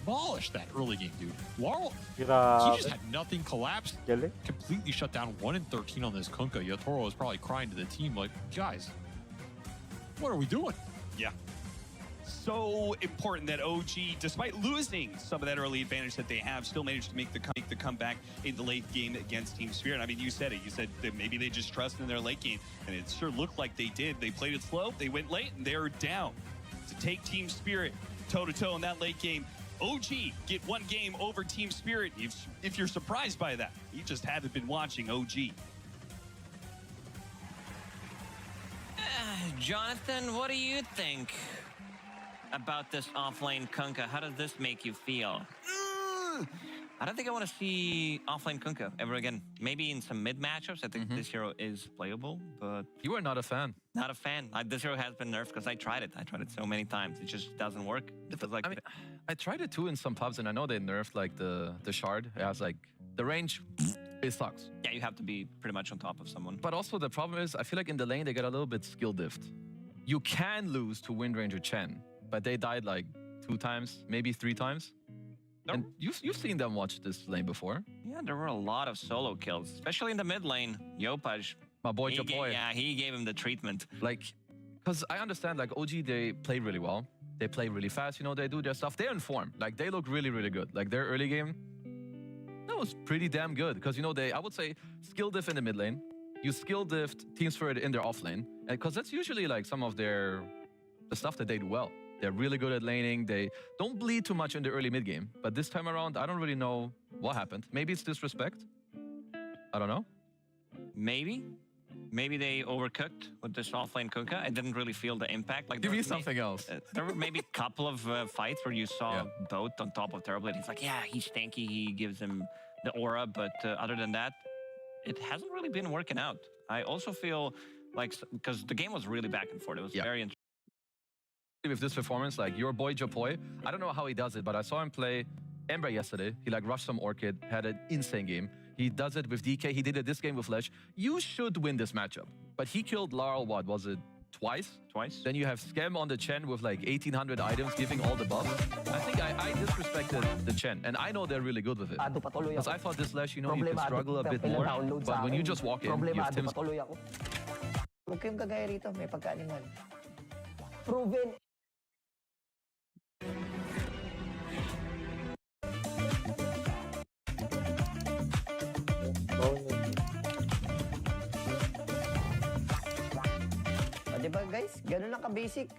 demolished that early game, dude. Laurel, he just had nothing collapse, Galing. completely shut down 1-13 on this Kunkka. Yatoro was probably crying to the team like, guys, what are we doing? Yeah. So important that OG, despite losing some of that early advantage that they have, still managed to make the comeback in the late game against Team Spirit. I mean, you said it. You said that maybe they just trust in their late game, and it sure looked like they did. They played it slow, they went late, and they're down. To take Team Spirit toe-to-toe in that late game, OG get one game over Team Spirit. If you're surprised by that, you just haven't been watching OG. Jonathan, what do you think about this offlane Kunkka? How does this make you feel? I don't think I want to see offlane Kunkka ever again. Maybe in some mid matchups, I think this hero is playable, but You are not a fan. not a fan. This hero has been nerfed because I tried it. I tried it so many times. It just doesn't work. It feels like I mean, I tried it too in some pubs, and I know they nerfed like the shard. It has like the range. It sucks. yeah, you have to be pretty much on top of someone. But also the problem is, I feel like in the lane they get a little bit skill diffed. You can lose to Wind Ranger Chen, but they died like 2 times, maybe 3 times. And you've seen them watch this lane before. Yeah, there were a lot of solo kills, especially in the mid lane. Yopaj, My boy Chapoy. yeah, he gave him the treatment. Like, because I understand, like, OG, they play really well. They play really fast, you know, they do their stuff. They're in form. Like, they look really, really good. Like, their early game, that was pretty damn good. Because, you know, I would say, skill diff in the mid lane. You skill diffed Team Spirit in their off lane. And because that's usually, like, some of the stuff that they do well. They're really good at laning. They don't bleed too much in the early mid game. But this time around, I don't really know what happened. Maybe it's disrespect. I don't know. Maybe they overcooked with this offlane Kunkka. I didn't really feel the impact. Like Give me there were something else. There were maybe a couple of fights where you saw both on top of Terrorblade. He's like, yeah, he's tanky. He gives him the aura. But other than that, it hasn't really been working out. I also feel like, because the game was really back and forth. It was very interesting. With this performance, like your boy Japoy, I don't know how he does it, but I saw him play Ember yesterday. He like rushed some Orchid, had an insane game. He does it with DK. He did it this game with Lesh. You should win this matchup. But he killed Laurel, what was it, twice? Then you have Scam on the Chen with like 1,800 items, giving all the buffs. I think I disrespected the Chen, and I know they're really good with it. Because I thought this Lesh, you know, you could struggle a bit more. But when you just walk in, you have Tim's. Huwag kayong kagaya rito, may pagkaaniman. Proven. O, diba guys? Ganun lang ka-basic.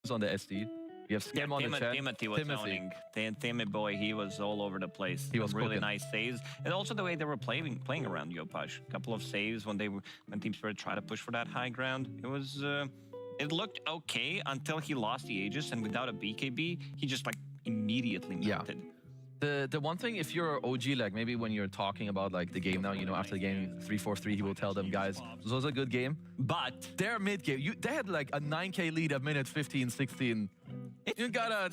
On the SD. You have Scam on the Chen. Timothy was owning. Timmy boy, he was all over the place. He was really cooking. nice saves, and also the way they were playing around Yopaj. A couple of saves when Team Spirit tried to push for that high ground. It was it looked okay until he lost the Aegis, and without a BKB, he just like immediately melted. The one thing, if you're OG, like maybe when you're talking about like the game now, you know, after the game 3-4-3, he will tell them, guys, this was a good game. But their mid game, they had like a 9K lead at minute 15, 16. You gotta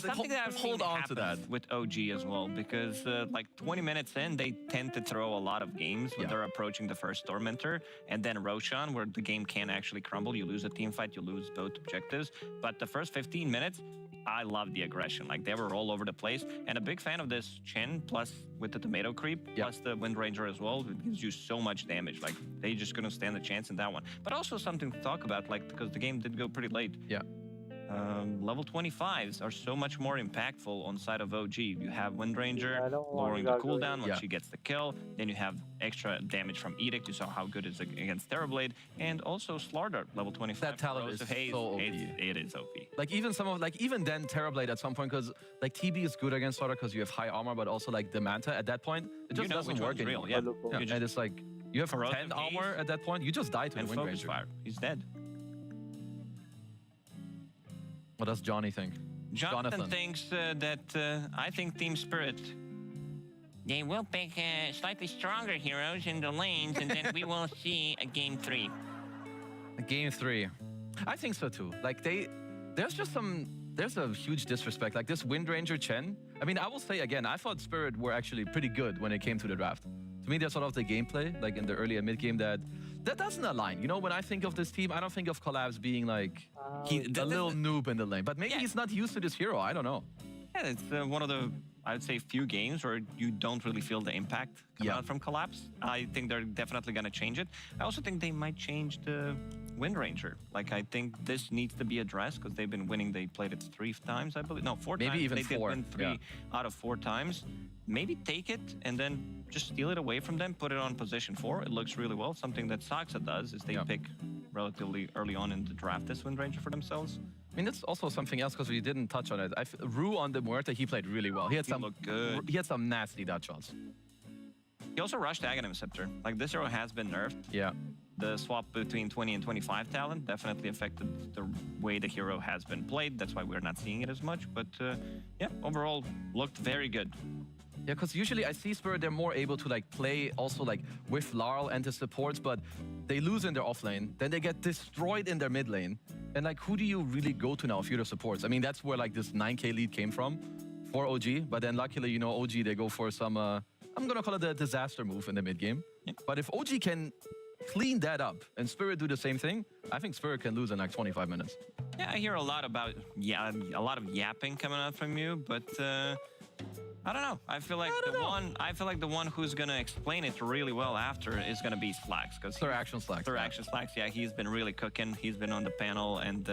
hold on to that with OG as well, because like 20 minutes in, they tend to throw a lot of games when they're approaching the first Tormentor, and then Roshan, where the game can actually crumble. You lose a team fight, you lose both objectives. But the first 15 minutes, I love the aggression. Like, they were all over the place. And a big fan of this Chen, plus with the tomato creep, plus the Wind Ranger as well. It gives you so much damage. Like, they just couldn't stand a chance in that one. But also something to talk about, like, because the game did go pretty late. Level 25s are so much more impactful on side of OG. You have Wind Ranger I don't want lowering the Gago. cooldown once Yeah. she gets the kill. Then you have extra damage from Edict. You saw how good it is against Terrorblade. And also Slardar, level 25. That talent Corrosive is Haze, so OP. It is OP. Like even then Terrorblade at some point, because like TB is good against Slaughter because you have high armor, but also like the Manta at that point it just You know doesn't which work one's real, anymore. yeah. Yeah, You just- and it's like you have Corrosive 10 armor Haze at that point, you just die to And the Wind Focus Ranger. Fire. He's dead. What does Johnny think? Jonathan thinks I think Team Spirit. They will pick slightly stronger heroes in the lanes, and then we will see a game 3. Game 3. I think so too. Like there's a huge disrespect. Like this Wind Ranger Chen. I mean, I will say again, I thought Spirit were actually pretty good when it came to the draft. To me, there's sort of the gameplay, like in the early and mid game, that doesn't align. You know, when I think of this team, I don't think of Collabs being like a little noob in the lane. But maybe Yeah. he's not used to this hero. I don't know. Yeah, it's one of the, I would say, few games where you don't really feel the impact coming Yeah. out from Collapse. I think they're definitely going to change it. I also think they might change the Wind Ranger. Like, I think this needs to be addressed because they've been winning. They played it 3 times, I believe. No, 4 Maybe times. even they 4, did win 3 yeah. out of 4 times. Maybe take it and then just steal it away from them, put it on position 4. It looks really well. Something that Saxa does is they Yeah. pick relatively early on in the draft this Wind Ranger for themselves. I mean, that's also something else because we didn't touch on it. Rue on the Muerta, he played really well. He had some looked good. He had some nasty dot shots. He also rushed Aghanim Scepter. Like, this hero has been nerfed. Yeah. The swap between 20 and 25 talent definitely affected the way the hero has been played. That's why we're not seeing it as much. But yeah, overall, looked very good. Yeah, because usually I see Spirit, they're more able to like play also like with Larl and the supports, but they lose in their off lane, then they get destroyed in their mid lane. And like, who do you really go to now if you're the supports? I mean, that's where like this 9k lead came from for OG, but then luckily, you know, OG, they go for some, I'm gonna call it the disaster move in the mid game. Yeah. But if OG can clean that up and Spirit do the same thing, I think Spirit can lose in like 25 minutes. Yeah, I hear a lot about a lot of yapping coming out from you, but I don't know. I feel like the one who's gonna explain it really well after is gonna be Slacks, because Third action Slacks. Third action Slacks. Yeah, he's been really cooking. He's been on the panel and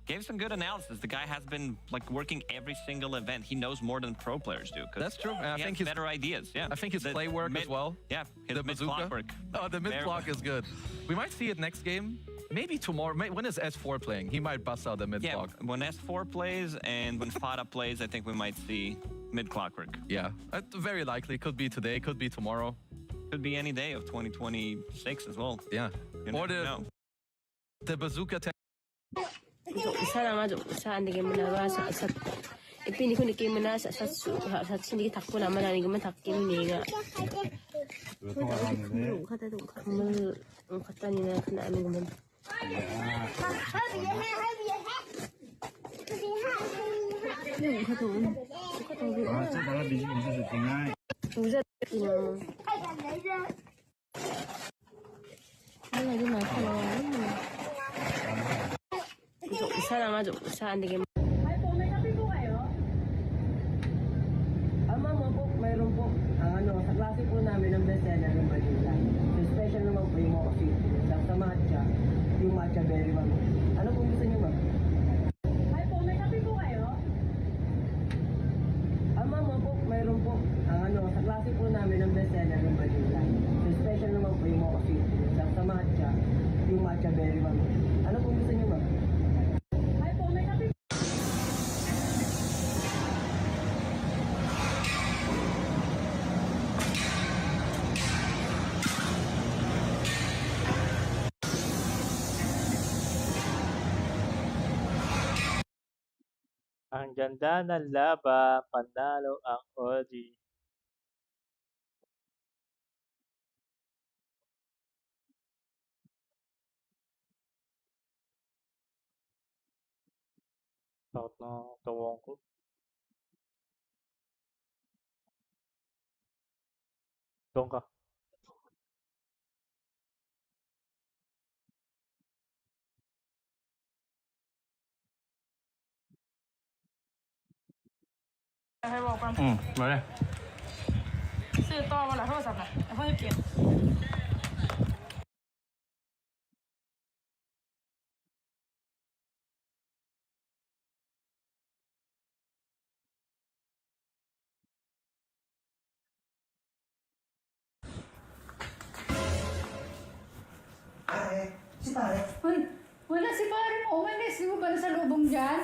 gave some good analysis. The guy has been like working every single event. He knows more than pro players do. 'Cause That's true. And I he think has better ideas. Yeah, I think his play work as well. Yeah, his The mid bazooka. clock work. Oh, the mid Very block is good. We might see it next game. Maybe tomorrow. When is S4 playing? He might bust out the mid Yeah, block. when S4 plays and when Fada plays, I think we might see mid clockwork. Yeah, very likely. Could be today, could be tomorrow. Could be any day of 2026 as well. Yeah. You Or never know. the bazooka. Isa na nga sa andi mo na sa ipini ko ni mo na sa sindi takpo na manani ko man takkin ni nga. Kata to ang kata ni na kana ano man. Isa na nga sa andi mo. Ay po, may kape po kayo? Ma'am, po, mayroon po. Ang sa klase po namin ng bestseller ng Manila. So, special naman po yung mochi. Sa matcha, yung matcha berry, ma'am. Ano po gusto niyo, ma'am? Ay po, may kape po kayo? Ma'am, po, mayroon po. Ang sa klase po namin ng bestseller ng Manila. So, special naman po yung mochi. Sa matcha, yung matcha berry, ma'am. Ano po gusto niyo, ma'am? Ay po, may kape Ang ganda ng laban, panalo ang OG. Takot na tawang ko. Doon ka.ให้บอกกัน มาเลย ซื้อต่อมาละโทรศัพท์นะแล้วค่อยเก็บ Si pare? Hoy, wala si pare mo umalis. Di mo ba nasa lubong dyan?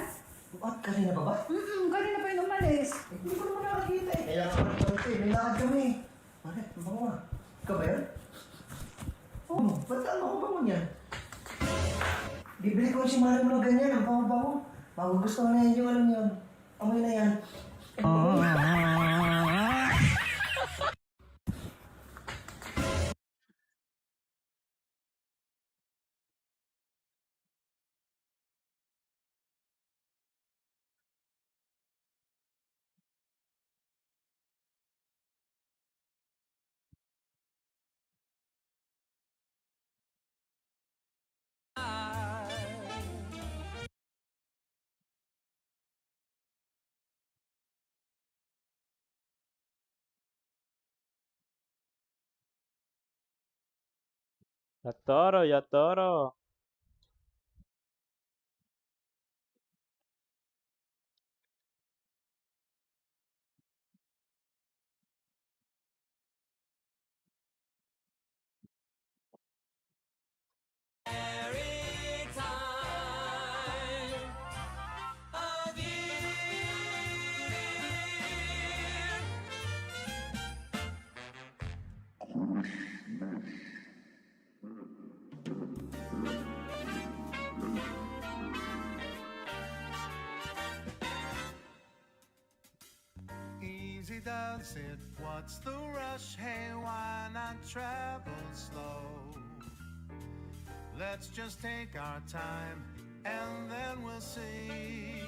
At kanina pa ba? Kanina pa yung umalis. Hindi ko naman nakakita eh. Kaya ako nagpunta eh. May lakad kami. Pare, ang bango nga. Ikaw ba yun? Oo. Ba't ang bango niyan? Bibili ko si Mare mo ganyan. Ang bango-bango. Magugustuhan na yan yung alam yun. Amoy na yan. Yatoro, Yatoro. Easy does it, what's the rush? Hey, why not travel slow? Let's just take our time and then we'll see.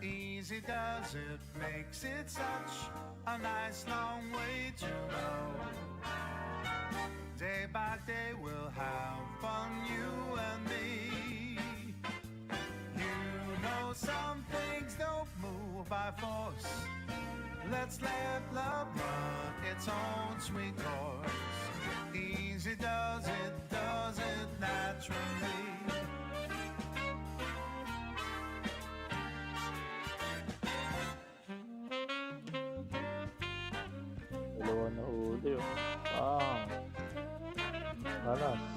Easy does it, makes it such a nice long way to go. Day by day we'll have fun, you and me. You know some things don't move by force. Let's let love run its own sweet course. Easy does it naturally. Dalawa na uli. Bang. Balas.